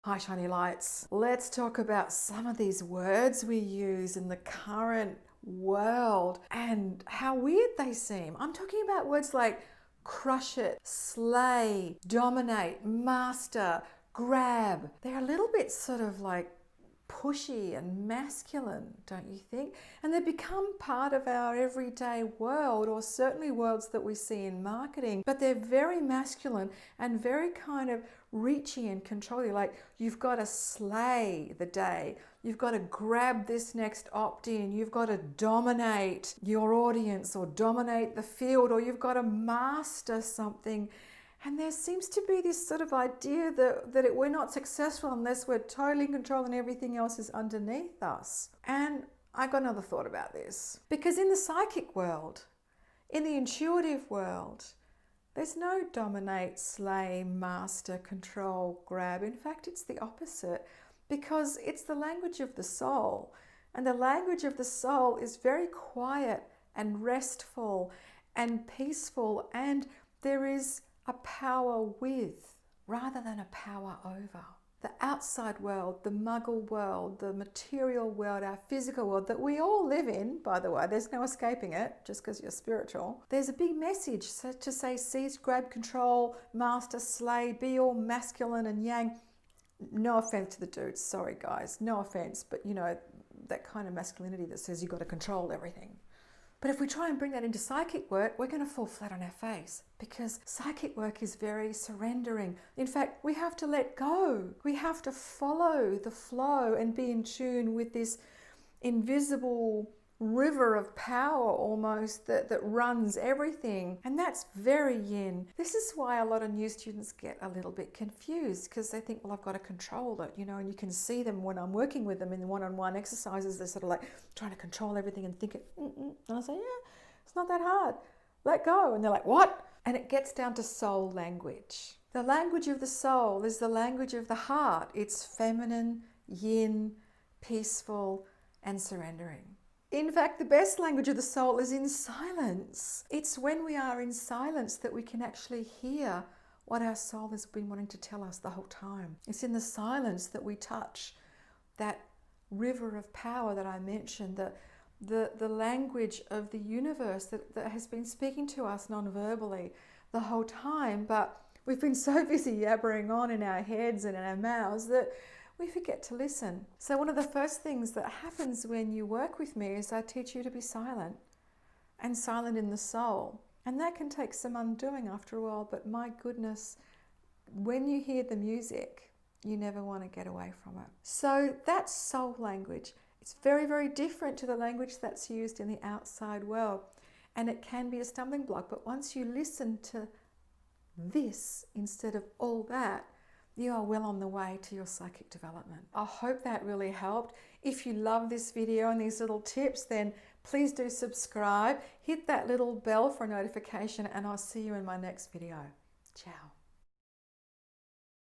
Hi Shiny Lights. Let's talk about some of these words we use in the current world and how weird they seem. I'm talking about words like crush it, slay, dominate, master, grab. They're a little bit sort of like pushy and masculine, don't you think? And they become part of our everyday world, or certainly worlds that we see in marketing, but they're very masculine and very kind of reachy and controlling. Like, you've got to slay the day, you've got to grab this next opt-in, you've got to dominate your audience or dominate the field, or you've got to master something. And there seems to be this sort of idea that we're not successful unless we're totally in control and everything else is underneath us. And I got another thought about this. Because in the psychic world, in the intuitive world, there's no dominate, slay, master, control, grab. In fact, it's the opposite, because it's the language of the soul. And the language of the soul is very quiet and restful and peaceful, and there is a power with rather than a power over. The outside world, the muggle world, the material world, our physical world that we all live in, by the way, there's no escaping it just because you're spiritual. There's a big message to say seize, grab, control, master, slay, be all masculine and yang. No offense to the dudes, sorry guys, no offense, but you know, that kind of masculinity that says you've got to control everything. But if we try and bring that into psychic work, we're going to fall flat on our face, because psychic work is very surrendering. In fact, we have to let go. We have to follow the flow and be in tune with this invisible river of power almost that runs everything. And that's very yin. This is why a lot of new students get a little bit confused, because they think, well, I've got to control it, you know, and you can see them when I'm working with them in the one-on-one exercises. They're sort of like trying to control everything and think it, and I say, yeah, it's not that hard. Let go. And they're like, what? And it gets down to soul language. The language of the soul is the language of the heart. It's feminine, yin, peaceful, and surrendering. In fact, the best language of the soul is in silence. It's when we are in silence that we can actually hear what our soul has been wanting to tell us the whole time. It's in the silence that we touch that river of power that I mentioned, the language of the universe that has been speaking to us non-verbally the whole time, but we've been so busy yabbering on in our heads and in our mouths that we forget to listen. So one of the first things that happens when you work with me is I teach you to be silent, and silent in the soul. And that can take some undoing after a while, but my goodness, when you hear the music, you never want to get away from it. So that's soul language. It's very, very different to the language that's used in the outside world. And it can be a stumbling block, but once you listen to this instead of all that, you are well on the way to your psychic development. I hope that really helped. If you love this video and these little tips, then please do subscribe. Hit that little bell for a notification, and I'll see you in my next video. Ciao.